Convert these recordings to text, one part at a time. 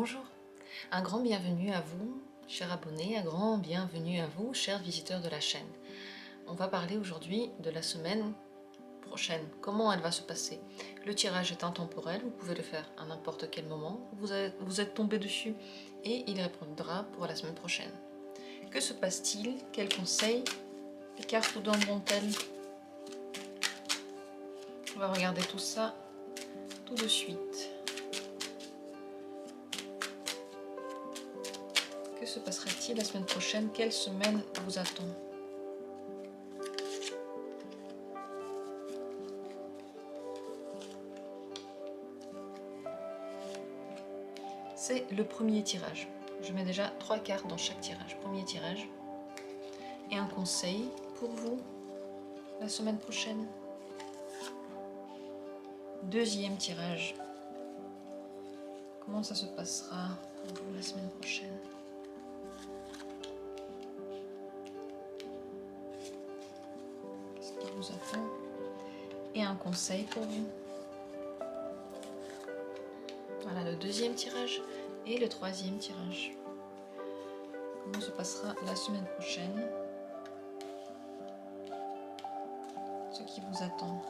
Bonjour, un grand bienvenue à vous, chers abonnés, un grand bienvenue à vous, chers visiteurs de la chaîne. On va parler aujourd'hui de la semaine prochaine, comment elle va se passer. Le tirage est intemporel, vous pouvez le faire à n'importe quel moment, vous êtes tombé dessus et il répondra pour la semaine prochaine. Que se passe-t-il? Quels conseils les cartes vous donneront-elles? On va regarder tout ça tout de suite. Que se passera-t-il la semaine prochaine? Quelle semaine vous attend? C'est le premier tirage. Je mets déjà 3 cartes dans chaque tirage. Premier tirage. Et un conseil pour vous la semaine prochaine. Deuxième tirage. Comment ça se passera pour vous la semaine prochaine? Qu'est-ce qui vous attend? Et un conseil pour vous. Voilà le deuxième tirage et le troisième tirage. Comment se passera la semaine prochaine? Ce qui vous attend.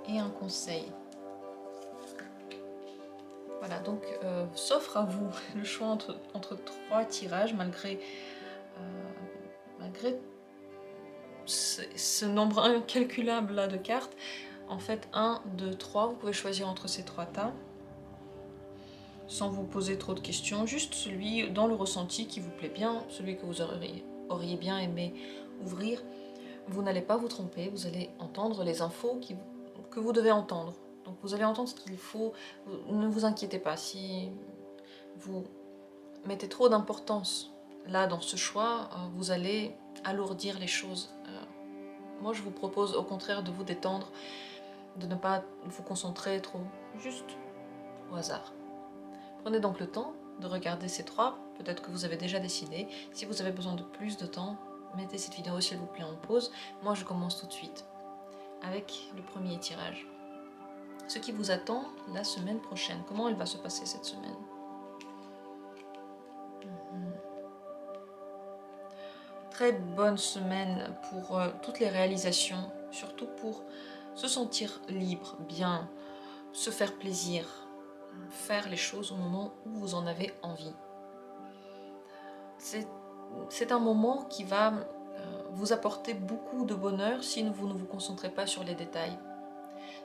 Et un conseil. Voilà, donc s'offre à vous le choix entre 3 tirages malgré ce nombre incalculable là de cartes. En fait, 1, 2, 3, vous pouvez choisir entre ces 3 tas sans vous poser trop de questions, juste celui dans le ressenti qui vous plaît bien, celui que vous auriez bien aimé ouvrir. Vous n'allez pas vous tromper, vous allez entendre les infos que vous devez entendre. Donc vous allez entendre ce qu'il faut, ne vous inquiétez pas. Si vous mettez trop d'importance là dans ce choix, vous allez alourdir les choses. Moi je vous propose au contraire de vous détendre, de ne pas vous concentrer trop, juste au hasard. Prenez donc le temps de regarder ces 3, peut-être que vous avez déjà décidé. Si vous avez besoin de plus de temps, mettez cette vidéo s'il vous plaît en pause. Moi je commence tout de suite avec le premier tirage. Ce qui vous attend la semaine prochaine. Comment elle va se passer cette semaine? Très bonne semaine pour toutes les réalisations, surtout pour se sentir libre, bien, se faire plaisir, faire les choses au moment où vous en avez envie. C'est un moment qui va vous apporter beaucoup de bonheur si vous ne vous concentrez pas sur les détails.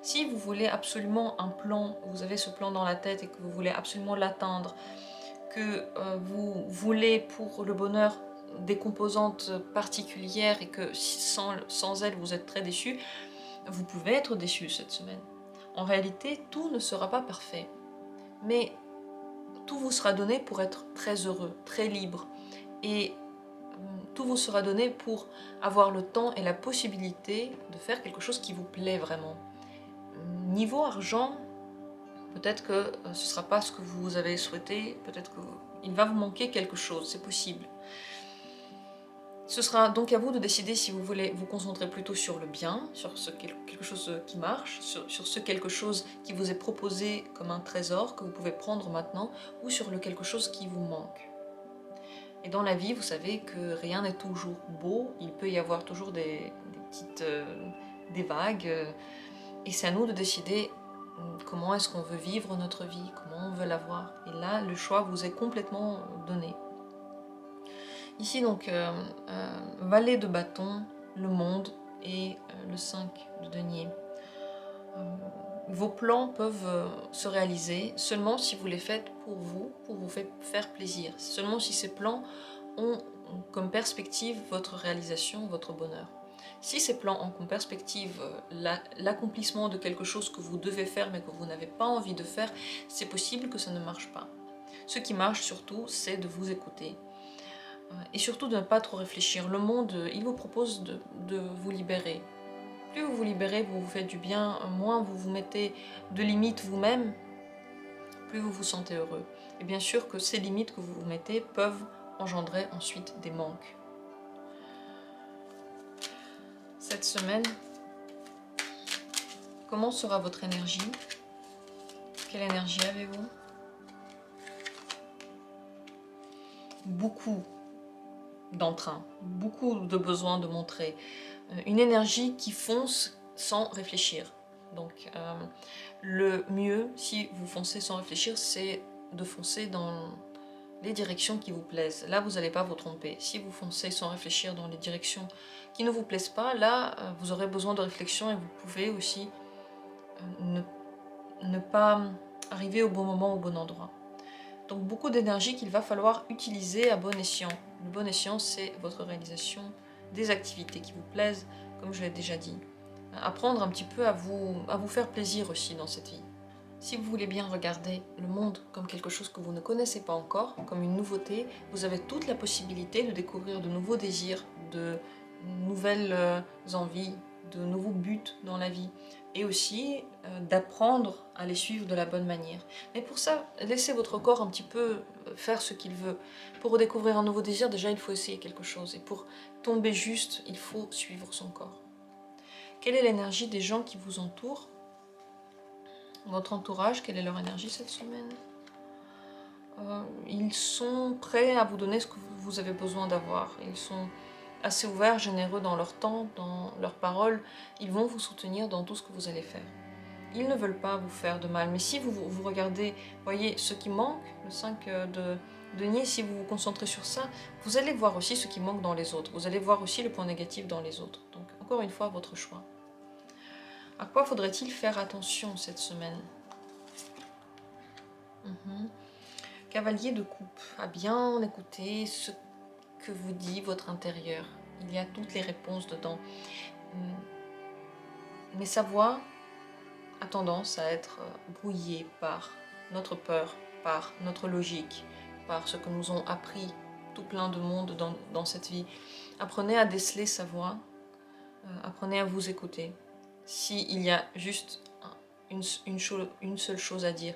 Si vous voulez absolument un plan, vous avez ce plan dans la tête et que vous voulez absolument l'atteindre, que vous voulez pour le bonheur des composantes particulières et que sans elles vous êtes très déçu, vous pouvez être déçu cette semaine. En réalité, tout ne sera pas parfait, mais tout vous sera donné pour être très heureux, très libre, et tout vous sera donné pour avoir le temps et la possibilité de faire quelque chose qui vous plaît vraiment. Niveau argent, peut-être que ce ne sera pas ce que vous avez souhaité, peut-être qu'il va vous manquer quelque chose, c'est possible. Ce sera donc à vous de décider si vous voulez vous concentrer plutôt sur le bien, sur quelque chose qui marche, sur ce quelque chose qui vous est proposé comme un trésor que vous pouvez prendre maintenant, ou sur le quelque chose qui vous manque. Et dans la vie, vous savez que rien n'est toujours beau, il peut y avoir toujours des vagues, et c'est à nous de décider comment est-ce qu'on veut vivre notre vie, comment on veut l'avoir. Et là, le choix vous est complètement donné. Ici donc, valet de bâton, le monde et le 5 de denier. Vos plans peuvent se réaliser seulement si vous les faites pour vous faire plaisir. Seulement si ces plans ont comme perspective votre réalisation, votre bonheur. Si ces plans ont comme perspective l'accomplissement de quelque chose que vous devez faire mais que vous n'avez pas envie de faire, c'est possible que ça ne marche pas. Ce qui marche surtout, c'est de vous écouter. Et surtout de ne pas trop réfléchir. Le monde, il vous propose de vous libérer. Plus vous vous libérez, vous vous faites du bien, moins vous vous mettez de limites vous-même, plus vous vous sentez heureux. Et bien sûr que ces limites que vous vous mettez peuvent engendrer ensuite des manques. Cette semaine, comment sera votre énergie? Quelle énergie avez-vous? Beaucoup d'entrain, beaucoup de besoin de montrer. Une énergie qui fonce sans réfléchir. Donc le mieux, si vous foncez sans réfléchir, c'est de foncer dans les directions qui vous plaisent. Là, vous n'allez pas vous tromper. Si vous foncez sans réfléchir dans les directions qui ne vous plaisent pas, là, vous aurez besoin de réflexion et vous pouvez aussi ne pas arriver au bon moment, au bon endroit. Donc beaucoup d'énergie qu'il va falloir utiliser à bon escient. Le bon escient, c'est votre réalisation des activités qui vous plaisent, comme je l'ai déjà dit. Apprendre un petit peu à vous faire plaisir aussi dans cette vie. Si vous voulez bien regarder le monde comme quelque chose que vous ne connaissez pas encore, comme une nouveauté, vous avez toute la possibilité de découvrir de nouveaux désirs, de nouvelles envies, de nouveaux buts dans la vie, et aussi d'apprendre à les suivre de la bonne manière. Mais pour ça, laissez votre corps un petit peu faire ce qu'il veut. Pour redécouvrir un nouveau désir, déjà il faut essayer quelque chose, et pour tomber juste, il faut suivre son corps. Quelle est l'énergie des gens qui vous entourent? Votre entourage, quelle est leur énergie cette semaine? Ils sont prêts à vous donner ce que vous avez besoin d'avoir. Ils sont assez ouverts, généreux dans leur temps, dans leurs paroles. Ils vont vous soutenir dans tout ce que vous allez faire. Ils ne veulent pas vous faire de mal. Mais si vous regardez, voyez ce qui manque, le 5 de denier, si vous vous concentrez sur ça, vous allez voir aussi ce qui manque dans les autres. Vous allez voir aussi le point négatif dans les autres. Donc encore une fois, votre choix. À quoi faudrait-il faire attention cette semaine? Cavalier de coupe, à bien écouter ce que vous dit votre intérieur. Il y a toutes les réponses dedans. Mais sa voix a tendance à être brouillée par notre peur, par notre logique, par ce que nous ont appris tout plein de monde dans cette vie. Apprenez à déceler sa voix, apprenez à vous écouter. S'il y a juste une seule chose à dire.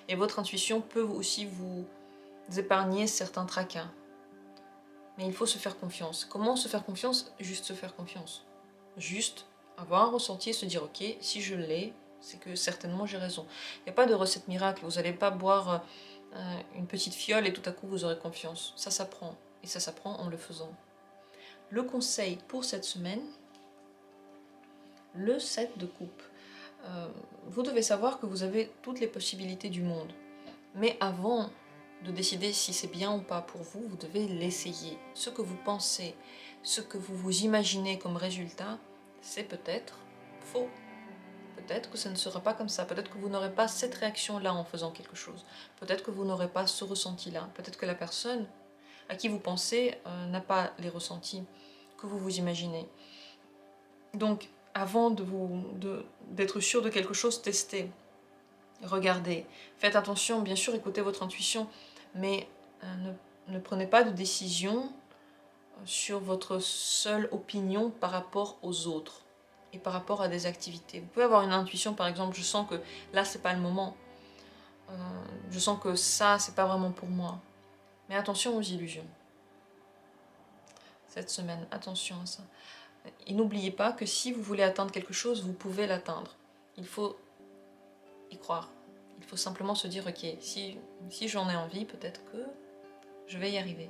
Et votre intuition peut aussi vous épargner certains tracas. Mais il faut se faire confiance. Comment se faire confiance? Juste se faire confiance. Juste avoir un ressenti et se dire ok, si je l'ai, c'est que certainement j'ai raison. Il n'y a pas de recette miracle. Vous n'allez pas boire une petite fiole et tout à coup vous aurez confiance. Ça s'apprend. Et ça s'apprend en le faisant. Le conseil pour cette semaine, le 7 de coupe. Vous devez savoir que vous avez toutes les possibilités du monde. Mais avant de décider si c'est bien ou pas pour vous, vous devez l'essayer. Ce que vous pensez, ce que vous vous imaginez comme résultat, c'est peut-être faux. Peut-être que ça ne sera pas comme ça. Peut-être que vous n'aurez pas cette réaction-là en faisant quelque chose. Peut-être que vous n'aurez pas ce ressenti-là. Peut-être que la personne à qui vous pensez n'a pas les ressentis que vous vous imaginez. Donc, avant d'être sûr de quelque chose, testez. Regardez. Faites attention, bien sûr, écoutez votre intuition, mais ne prenez pas de décision sur votre seule opinion par rapport aux autres et par rapport à des activités. Vous pouvez avoir une intuition, par exemple, je sens que là, c'est pas le moment. Je sens que ça, c'est pas vraiment pour moi. Mais attention aux illusions. Cette semaine, attention à ça. Et n'oubliez pas que si vous voulez atteindre quelque chose, vous pouvez l'atteindre. Il faut y croire. Il faut simplement se dire, ok, si j'en ai envie, peut-être que je vais y arriver.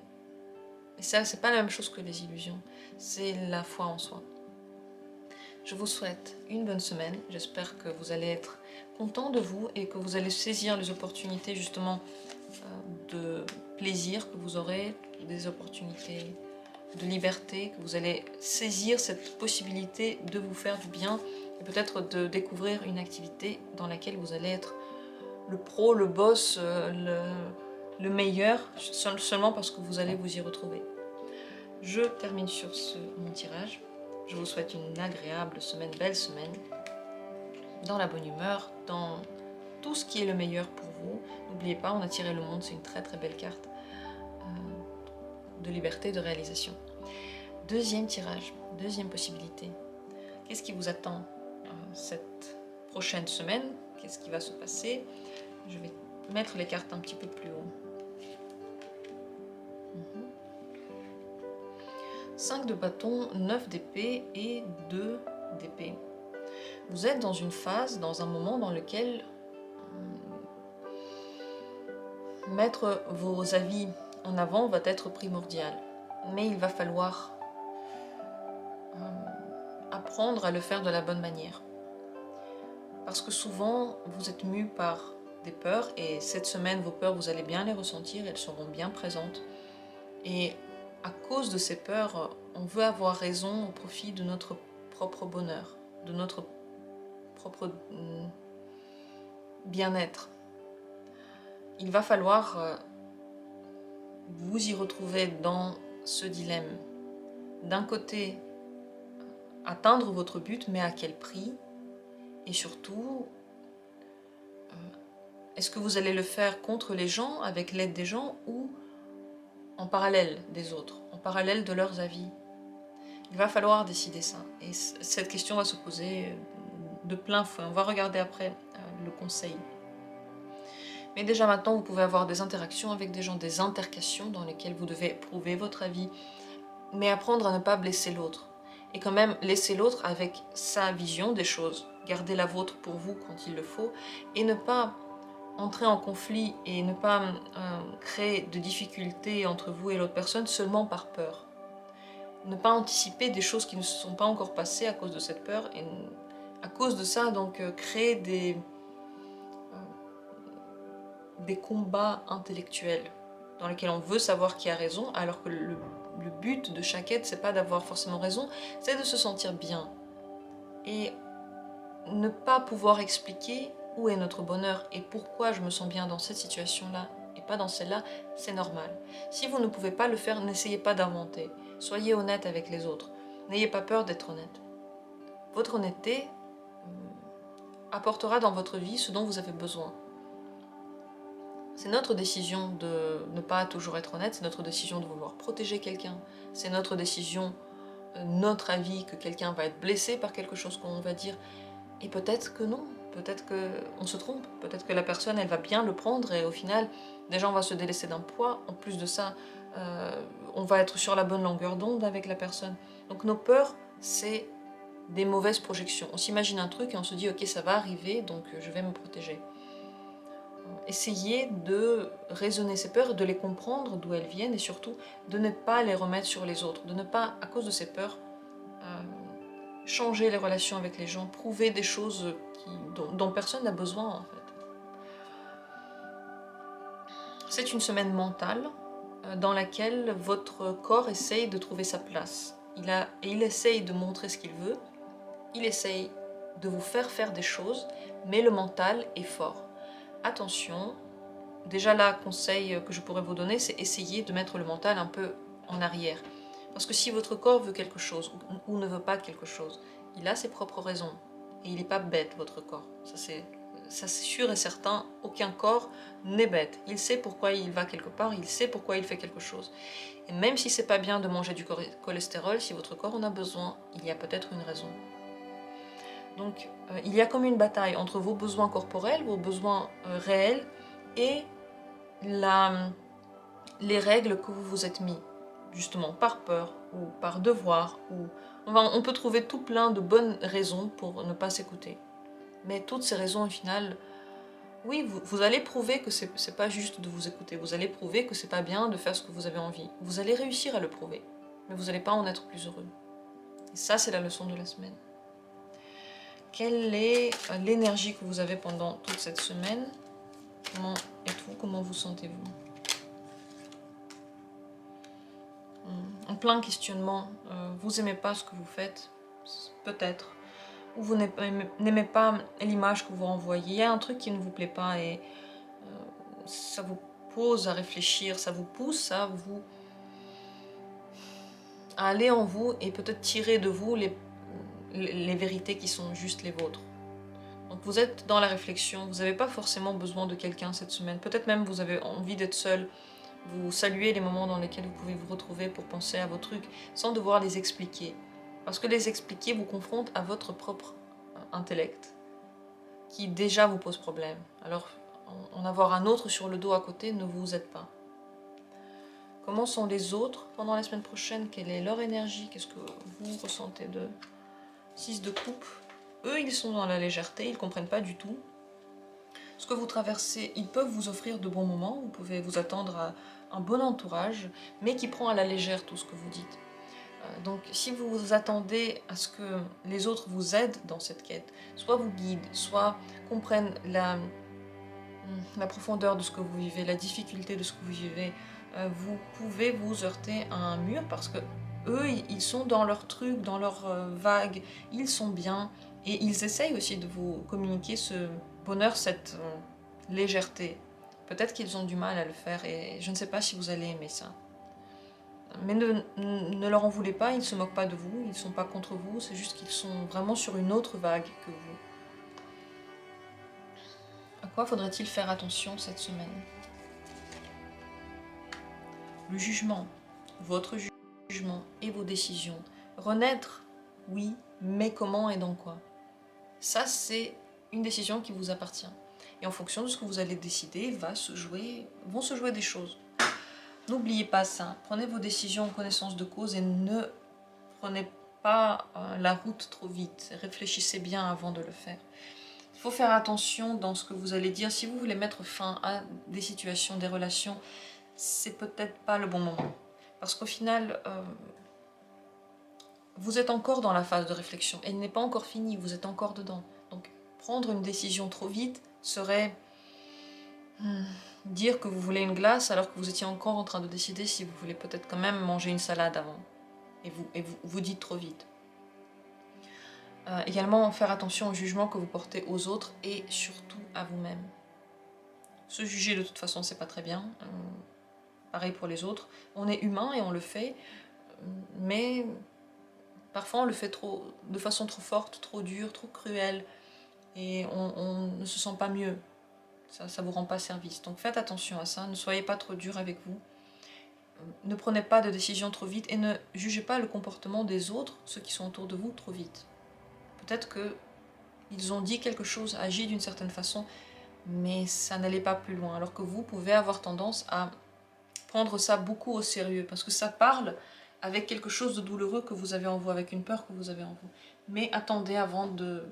Et ça, c'est pas la même chose que les illusions. C'est la foi en soi. Je vous souhaite une bonne semaine. J'espère que vous allez être content de vous et que vous allez saisir les opportunités justement de plaisir que vous aurez, des opportunités de liberté, que vous allez saisir cette possibilité de vous faire du bien et peut-être de découvrir une activité dans laquelle vous allez être le pro, le boss, le meilleur, seulement parce que vous allez vous y retrouver. Je termine sur mon tirage. Je vous souhaite une agréable semaine, belle semaine, dans la bonne humeur, dans tout ce qui est le meilleur pour vous. N'oubliez pas, on a tiré le monde, c'est une très très belle carte de liberté, de réalisation. Deuxième tirage, deuxième possibilité. Qu'est-ce qui vous attend cette prochaine semaine? Qu'est-ce qui va se passer? Je vais mettre les cartes un petit peu plus haut. 5 de bâton, 9 d'épée et 2 d'épée. Vous êtes dans une phase, dans un moment dans lequel Mettre vos avis en avant va être primordial, mais il va falloir apprendre à le faire de la bonne manière. Parce que souvent, vous êtes mû par des peurs, et cette semaine, vos peurs, vous allez bien les ressentir, elles seront bien présentes. Et à cause de ces peurs, on veut avoir raison au profit de notre propre bonheur, de notre propre bien-être. Il va falloir vous y retrouver dans ce dilemme. D'un côté, atteindre votre but, mais à quel prix? Et surtout, est-ce que vous allez le faire contre les gens, avec l'aide des gens, ou en parallèle des autres, en parallèle de leurs avis? Il va falloir décider ça. Et cette question va se poser de plein fouet. On va regarder après le conseil. Mais déjà maintenant, vous pouvez avoir des interactions avec des gens, des intercations dans lesquelles vous devez prouver votre avis, mais apprendre à ne pas blesser l'autre. Et quand même laisser l'autre avec sa vision des choses. Garder la vôtre pour vous quand il le faut, et ne pas entrer en conflit et ne pas créer de difficultés entre vous et l'autre personne seulement par peur. Ne pas anticiper des choses qui ne se sont pas encore passées à cause de cette peur, et à cause de ça, donc créer des combats intellectuels dans lesquels on veut savoir qui a raison, alors que le but de chaque aide, c'est pas d'avoir forcément raison, c'est de se sentir bien. Et ne pas pouvoir expliquer où est notre bonheur et pourquoi je me sens bien dans cette situation-là et pas dans celle-là, c'est normal. Si vous ne pouvez pas le faire, n'essayez pas d'inventer. Soyez honnête avec les autres. N'ayez pas peur d'être honnête. Votre honnêteté apportera dans votre vie ce dont vous avez besoin. C'est notre décision de ne pas toujours être honnête, c'est notre décision de vouloir protéger quelqu'un, c'est notre décision, notre avis que quelqu'un va être blessé par quelque chose qu'on va dire. Et peut-être que non, peut-être qu'on se trompe, peut-être que la personne, elle va bien le prendre et au final, déjà on va se délaisser d'un poids. En plus de ça, on va être sur la bonne longueur d'onde avec la personne. Donc nos peurs, c'est des mauvaises projections. On s'imagine un truc et on se dit, ok, ça va arriver, donc je vais me protéger. Essayez de raisonner ces peurs, de les comprendre d'où elles viennent et surtout de ne pas les remettre sur les autres, de ne pas, à cause de ces peurs, changer les relations avec les gens, prouver des choses dont personne n'a besoin en fait. C'est une semaine mentale dans laquelle votre corps essaye de trouver sa place. Il essaye de montrer ce qu'il veut, il essaye de vous faire des choses, mais le mental est fort. Attention, déjà là, conseil que je pourrais vous donner, c'est essayer de mettre le mental un peu en arrière. Parce que si votre corps veut quelque chose ou ne veut pas quelque chose, il a ses propres raisons. Et il n'est pas bête, votre corps. Ça c'est sûr et certain, aucun corps n'est bête. Il sait pourquoi il va quelque part, il sait pourquoi il fait quelque chose. Et même si c'est pas bien de manger du cholestérol, si votre corps en a besoin, il y a peut-être une raison. Donc il y a comme une bataille entre vos besoins corporels, vos besoins réels, et les règles que vous vous êtes mis, justement par peur ou par devoir, ou on peut trouver tout plein de bonnes raisons pour ne pas s'écouter. Mais toutes ces raisons, au final, oui, vous allez prouver que c'est pas juste de vous écouter, vous allez prouver que c'est pas bien de faire ce que vous avez envie. Vous allez réussir à le prouver, mais vous n'allez pas en être plus heureux. Et ça, c'est la leçon de la semaine. Quelle est l'énergie que vous avez pendant toute cette semaine? Comment êtes-vous? Comment vous sentez-vous? En plein questionnement, vous aimez pas ce que vous faites, peut-être, ou vous n'aimez pas l'image que vous renvoyez, il y a un truc qui ne vous plaît pas et ça vous pose à réfléchir, ça vous pousse à aller en vous et peut-être tirer de vous les vérités qui sont juste les vôtres. Donc vous êtes dans la réflexion, vous n'avez pas forcément besoin de quelqu'un cette semaine, peut-être même vous avez envie d'être seul. Vous saluez les moments dans lesquels vous pouvez vous retrouver pour penser à vos trucs sans devoir les expliquer. Parce que les expliquer vous confronte à votre propre intellect qui déjà vous pose problème. Alors en avoir un autre sur le dos à côté ne vous aide pas. Comment sont les autres pendant la semaine prochaine? Quelle est leur énergie? Qu'est-ce que vous ressentez de 6 de coupe? Eux, ils sont dans la légèreté, ils ne comprennent pas du tout. Ce que vous traversez, ils peuvent vous offrir de bons moments, vous pouvez vous attendre à un bon entourage, mais qui prend à la légère tout ce que vous dites. Donc si vous vous attendez à ce que les autres vous aident dans cette quête, soit vous guident, soit comprennent la profondeur de ce que vous vivez, la difficulté de ce que vous vivez, vous pouvez vous heurter à un mur parce que eux, ils sont dans leur truc, dans leur vague, ils sont bien et ils essayent aussi de vous communiquer ce bonheur, cette légèreté. Peut-être qu'ils ont du mal à le faire et je ne sais pas si vous allez aimer ça. Mais ne leur en voulez pas, ils ne se moquent pas de vous, ils ne sont pas contre vous, c'est juste qu'ils sont vraiment sur une autre vague que vous. À quoi faudrait-il faire attention cette semaine? Le jugement, votre jugement et vos décisions. Renaître, oui, mais comment et dans quoi? Ça, c'est une décision qui vous appartient. Et en fonction de ce que vous allez décider, vont se jouer des choses. N'oubliez pas ça. Prenez vos décisions en connaissance de cause et ne prenez pas la route trop vite. Réfléchissez bien avant de le faire. Il faut faire attention dans ce que vous allez dire. Si vous voulez mettre fin à des situations, des relations, c'est peut-être pas le bon moment. Parce qu'au final, vous êtes encore dans la phase de réflexion. Elle n'est pas encore finie, vous êtes encore dedans. Donc prendre une décision trop vite serait dire que vous voulez une glace alors que vous étiez encore en train de décider si vous voulez peut-être quand même manger une salade avant. Et vous dites trop vite. Également, faire attention au jugement que vous portez aux autres et surtout à vous-même. Se juger de toute façon, c'est pas très bien. Pareil pour les autres. On est humain et on le fait, mais parfois on le fait de façon trop forte, trop dure, trop cruelle, et on ne se sent pas mieux. Ça ne vous rend pas service. Donc faites attention à ça, ne soyez pas trop dur avec vous. Ne prenez pas de décisions trop vite et ne jugez pas le comportement des autres, ceux qui sont autour de vous, trop vite. Peut-être qu'ils ont dit quelque chose, agi d'une certaine façon, mais ça n'allait pas plus loin. Alors que vous pouvez avoir tendance à prendre ça beaucoup au sérieux, parce que ça parle avec quelque chose de douloureux que vous avez en vous, avec une peur que vous avez en vous. Mais attendez avant de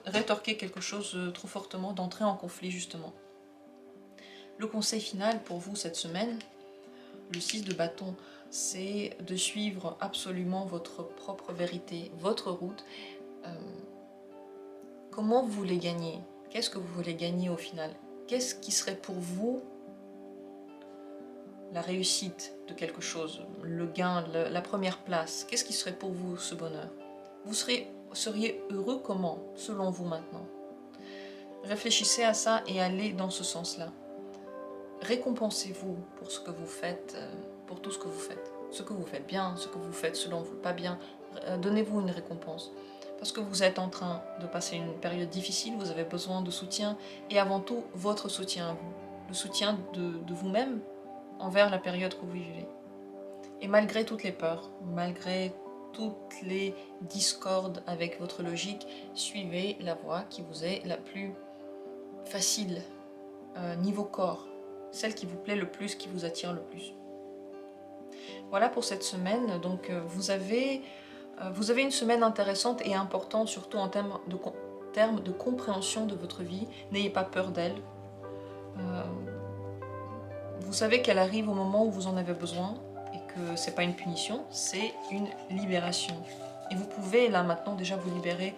rétorquer quelque chose trop fortement, d'entrer en conflit justement. Le conseil final pour vous cette semaine, le 6 de bâton, c'est de suivre absolument votre propre vérité, votre route. Comment vous voulez gagner? Qu'est-ce que vous voulez gagner au final? Qu'est-ce qui serait pour vous la réussite de quelque chose, le gain, la première place? Qu'est-ce qui serait pour vous ce bonheur? Vous seriez heureux comment, selon vous maintenant? Réfléchissez à ça et allez dans ce sens-là. Récompensez-vous pour ce que vous faites, pour tout ce que vous faites. Ce que vous faites bien, ce que vous faites selon vous pas bien. Donnez-vous une récompense. Parce que vous êtes en train de passer une période difficile, vous avez besoin de soutien. Et avant tout, votre soutien à vous. Le soutien de vous-même envers la période que vous vivez. Et malgré toutes les peurs, malgré toutes les discordes avec votre logique, suivez la voie qui vous est la plus facile, niveau corps, celle qui vous plaît le plus, qui vous attire le plus. Voilà pour cette semaine. Donc vous avez une semaine intéressante et importante, surtout en termes de compréhension de votre vie. N'ayez pas peur d'elle. Vous savez qu'elle arrive au moment où vous en avez besoin et que c'est pas une punition, c'est une libération. Et vous pouvez là maintenant déjà vous libérer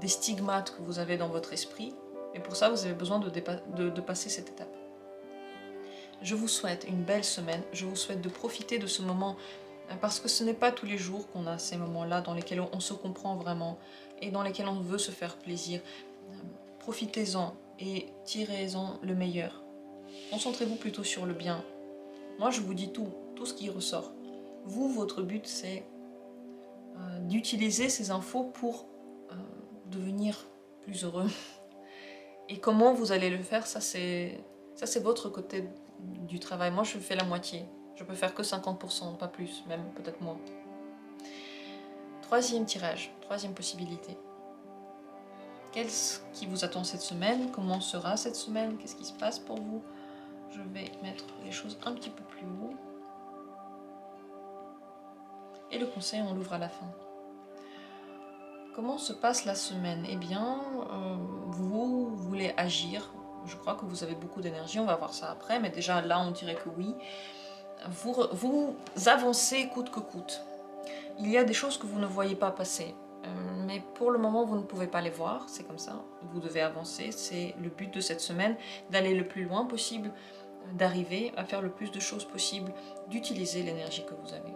des stigmates que vous avez dans votre esprit. Et pour ça, vous avez besoin de passer cette étape. Je vous souhaite une belle semaine. Je vous souhaite de profiter de ce moment parce que ce n'est pas tous les jours qu'on a ces moments-là dans lesquels on se comprend vraiment et dans lesquels on veut se faire plaisir. Profitez-en et tirez-en le meilleur. Concentrez-vous plutôt sur le bien. Moi, je vous dis tout ce qui ressort. Vous, votre but, c'est d'utiliser ces infos pour devenir plus heureux. Et comment vous allez le faire, ça c'est votre côté du travail. Moi, je fais la moitié. Je peux faire que 50%, pas plus, même peut-être moins. Troisième tirage, troisième possibilité. Qu'est-ce qui vous attend cette semaine? Comment sera cette semaine? Qu'est-ce qui se passe pour vous? Je vais mettre les choses un petit peu plus haut. Et le conseil, on l'ouvre à la fin. Comment se passe la semaine? Eh bien, vous voulez agir. Je crois que vous avez beaucoup d'énergie, on va voir ça après, mais déjà là, on dirait que oui. Vous avancez coûte que coûte. Il y a des choses que vous ne voyez pas passer, mais pour le moment, vous ne pouvez pas les voir, c'est comme ça. Vous devez avancer, c'est le but de cette semaine, d'aller le plus loin possible, d'arriver à faire le plus de choses possible, d'utiliser l'énergie que vous avez.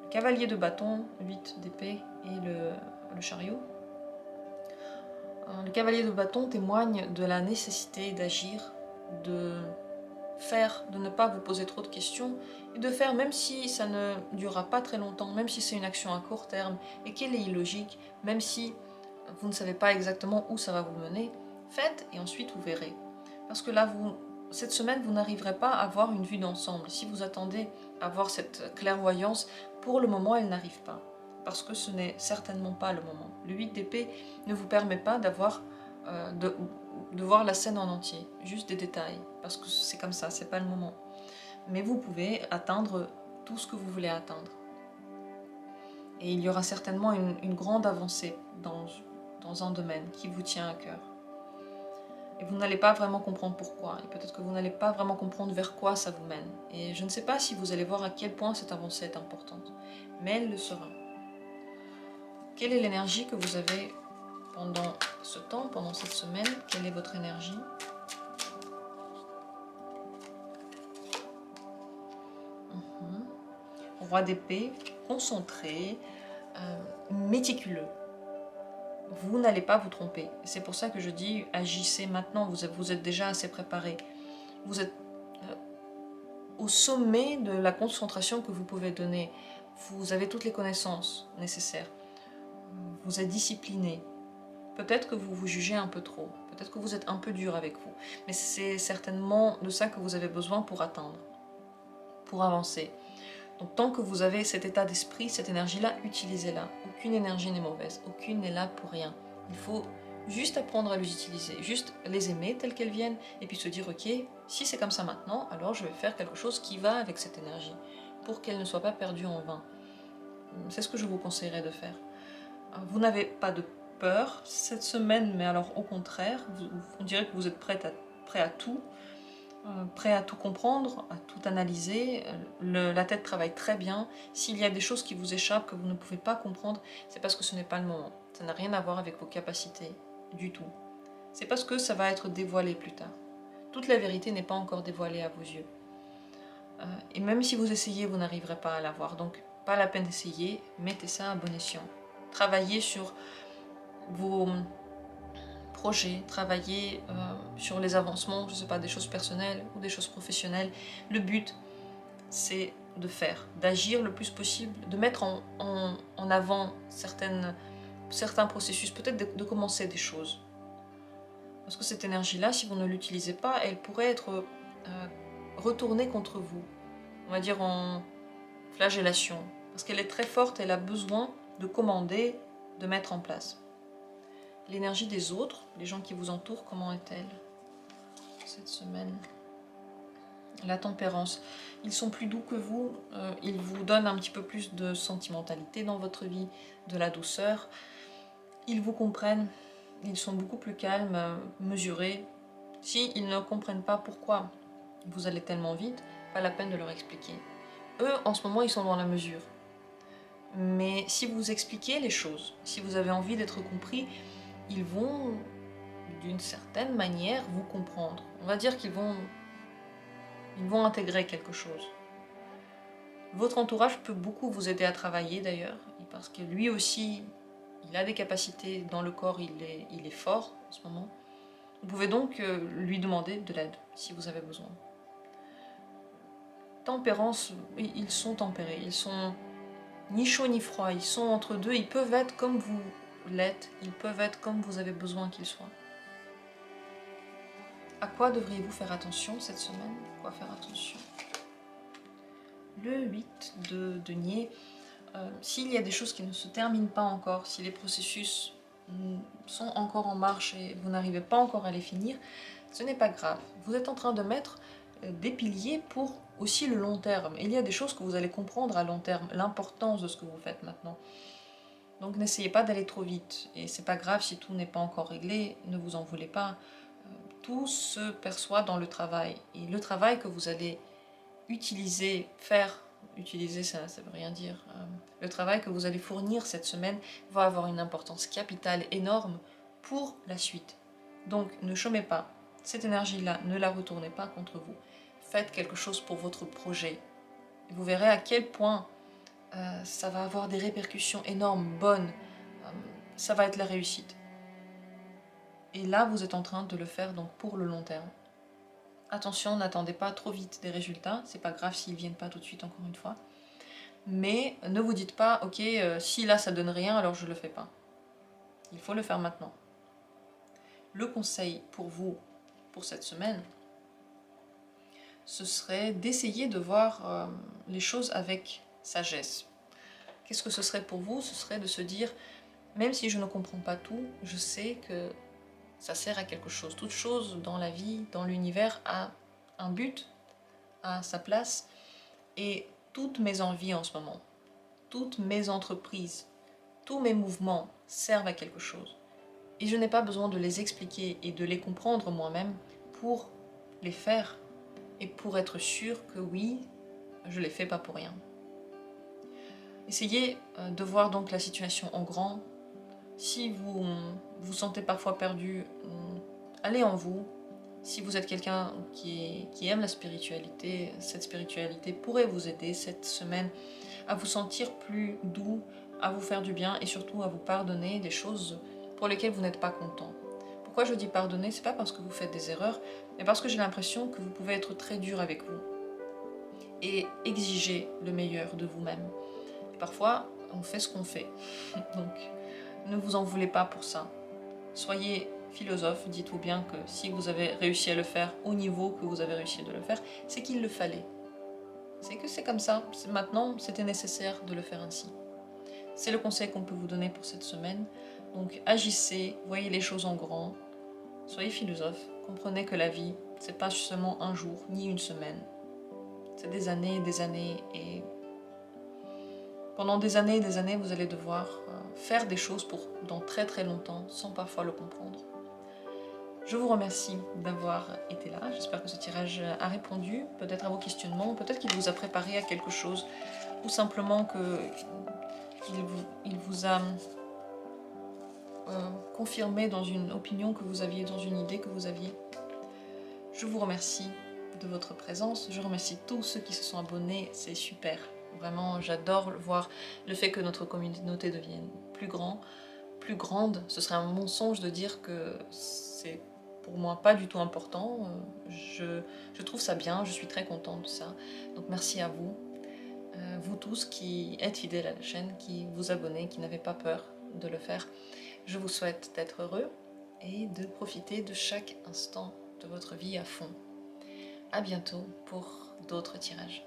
Le cavalier de bâton, 8 d'épée et le chariot. Le cavalier de bâton témoigne de la nécessité d'agir, de faire, de ne pas vous poser trop de questions et de faire même si ça ne durera pas très longtemps, même si c'est une action à court terme et qu'elle est illogique, même si vous ne savez pas exactement où ça va vous mener, faites et ensuite vous verrez. Parce que là, cette semaine, vous n'arriverez pas à avoir une vue d'ensemble. Si vous attendez à avoir cette clairvoyance, pour le moment, elle n'arrive pas. Parce que ce n'est certainement pas le moment. Le 8 d'épée ne vous permet pas d'avoir de voir la scène en entier, juste des détails, parce que c'est comme ça, c'est pas le moment. Mais vous pouvez atteindre tout ce que vous voulez atteindre. Et il y aura certainement une grande avancée dans un domaine qui vous tient à cœur. Et vous n'allez pas vraiment comprendre pourquoi, et peut-être que vous n'allez pas vraiment comprendre vers quoi ça vous mène. Et je ne sais pas si vous allez voir à quel point cette avancée est importante, mais elle le sera. Quelle est l'énergie que vous avez pendant ce temps, pendant cette semaine? Quelle est votre énergie? Roi d'épée, concentré, méticuleux. Vous n'allez pas vous tromper. C'est pour ça que je dis agissez maintenant, vous êtes déjà assez préparé. Vous êtes au sommet de la concentration que vous pouvez donner. Vous avez toutes les connaissances nécessaires. Vous êtes discipliné. Peut-être que vous vous jugez un peu trop. Peut-être que vous êtes un peu dur avec vous. Mais c'est certainement de ça que vous avez besoin pour atteindre, pour avancer. Donc tant que vous avez cet état d'esprit, cette énergie-là, utilisez-la. Aucune énergie n'est mauvaise, aucune n'est là pour rien. Il faut juste apprendre à les utiliser, juste les aimer telles qu'elles viennent, et puis se dire, ok, si c'est comme ça maintenant, alors je vais faire quelque chose qui va avec cette énergie, pour qu'elle ne soit pas perdue en vain. C'est ce que je vous conseillerais de faire. Vous n'avez pas de peur cette semaine, mais alors au contraire, on dirait que vous êtes prêt à tout, prêt à tout comprendre, à tout analyser. La tête travaille très bien. S'il y a des choses qui vous échappent, que vous ne pouvez pas comprendre, c'est parce que ce n'est pas le moment. Ça n'a rien à voir avec vos capacités, du tout. C'est parce que ça va être dévoilé plus tard. Toute la vérité n'est pas encore dévoilée à vos yeux. Et même si vous essayez, vous n'arriverez pas à la voir. Donc, pas la peine d'essayer, mettez ça à bon escient. Travaillez sur vos projet, travailler sur les avancements, je ne sais pas, des choses personnelles ou des choses professionnelles. Le but, c'est de faire, d'agir le plus possible, de mettre en avant certains processus, peut-être de commencer des choses. Parce que cette énergie-là, si vous ne l'utilisez pas, elle pourrait être retournée contre vous. On va dire en flagellation. Parce qu'elle est très forte, elle a besoin de commander, de mettre en place. L'énergie des autres, les gens qui vous entourent, comment est-elle cette semaine? La tempérance. Ils sont plus doux que vous, ils vous donnent un petit peu plus de sentimentalité dans votre vie, de la douceur. Ils vous comprennent, ils sont beaucoup plus calmes, mesurés. S'ils ne comprennent pas pourquoi vous allez tellement vite, pas la peine de leur expliquer. Eux, en ce moment, ils sont dans la mesure. Mais si vous expliquez les choses, si vous avez envie d'être compris, ils vont, d'une certaine manière, vous comprendre. On va dire qu'ils vont intégrer quelque chose. Votre entourage peut beaucoup vous aider à travailler d'ailleurs, parce que lui aussi, il a des capacités dans le corps, il est fort en ce moment. Vous pouvez donc lui demander de l'aide si vous avez besoin. Tempérance, ils sont tempérés, ils sont ni chaud ni froid, ils sont entre deux, ils peuvent être comme vous l'êtes, ils peuvent être comme vous avez besoin qu'ils soient. À quoi devriez-vous faire attention cette semaine? Quoi faire attention? Le 8 de denier, s'il y a des choses qui ne se terminent pas encore, si les processus sont encore en marche et vous n'arrivez pas encore à les finir, ce n'est pas grave. Vous êtes en train de mettre des piliers pour aussi le long terme. Il y a des choses que vous allez comprendre à long terme, l'importance de ce que vous faites maintenant. Donc n'essayez pas d'aller trop vite. Et c'est pas grave si tout n'est pas encore réglé, ne vous en voulez pas. Tout se perçoit dans le travail. Et le travail que vous allez utiliser, utiliser ça ne veut rien dire. Le travail que vous allez fournir cette semaine va avoir une importance capitale énorme pour la suite. Donc ne chômez pas. Cette énergie-là, ne la retournez pas contre vous. Faites quelque chose pour votre projet. Et vous verrez à quel point ça va avoir des répercussions énormes, bonnes. Ça va être la réussite. Et là, vous êtes en train de le faire donc pour le long terme. Attention, n'attendez pas trop vite des résultats. C'est pas grave s'ils viennent pas tout de suite, encore une fois. Mais ne vous dites pas, ok, si là ça donne rien, alors je le fais pas. Il faut le faire maintenant. Le conseil pour vous, pour cette semaine, ce serait d'essayer de voir les choses avec sagesse. Qu'est-ce que ce serait pour vous? Ce serait de se dire, même si je ne comprends pas tout, je sais que ça sert à quelque chose. Toute chose dans la vie, dans l'univers, a un but, a sa place. Et toutes mes envies en ce moment, toutes mes entreprises, tous mes mouvements servent à quelque chose. Et je n'ai pas besoin de les expliquer et de les comprendre moi-même pour les faire et pour être sûr que oui, je les fais pas pour rien. Essayez de voir donc la situation en grand. Si vous vous sentez parfois perdu, allez en vous. Si vous êtes quelqu'un qui aime la spiritualité, cette spiritualité pourrait vous aider cette semaine à vous sentir plus doux, à vous faire du bien et surtout à vous pardonner des choses pour lesquelles vous n'êtes pas content. Pourquoi je dis pardonner? C'est pas parce que vous faites des erreurs, mais parce que j'ai l'impression que vous pouvez être très dur avec vous et exiger le meilleur de vous-même. Parfois, on fait ce qu'on fait. Donc, ne vous en voulez pas pour ça. Soyez philosophe, dites-vous bien que si vous avez réussi à le faire au niveau que vous avez réussi à le faire, c'est qu'il le fallait. C'est que c'est comme ça. Maintenant, c'était nécessaire de le faire ainsi. C'est le conseil qu'on peut vous donner pour cette semaine. Donc agissez, voyez les choses en grand, soyez philosophe, comprenez que la vie, c'est pas seulement un jour ni une semaine. C'est des années et pendant des années et des années, vous allez devoir faire des choses pour dans très très longtemps sans parfois le comprendre. Je vous remercie d'avoir été là. J'espère que ce tirage a répondu peut-être à vos questionnements, peut-être qu'il vous a préparé à quelque chose, ou simplement qu'il vous a confirmé dans une opinion que vous aviez, dans une idée que vous aviez. Je vous remercie de votre présence. Je remercie tous ceux qui se sont abonnés. C'est super. Vraiment, j'adore voir le fait que notre communauté devienne plus grande. Ce serait un mensonge de dire que c'est pour moi pas du tout important. Je trouve ça bien, je suis très contente de ça. Donc merci à vous. Vous tous qui êtes fidèles à la chaîne, qui vous abonnez, qui n'avez pas peur de le faire. Je vous souhaite d'être heureux et de profiter de chaque instant de votre vie à fond. À bientôt pour d'autres tirages.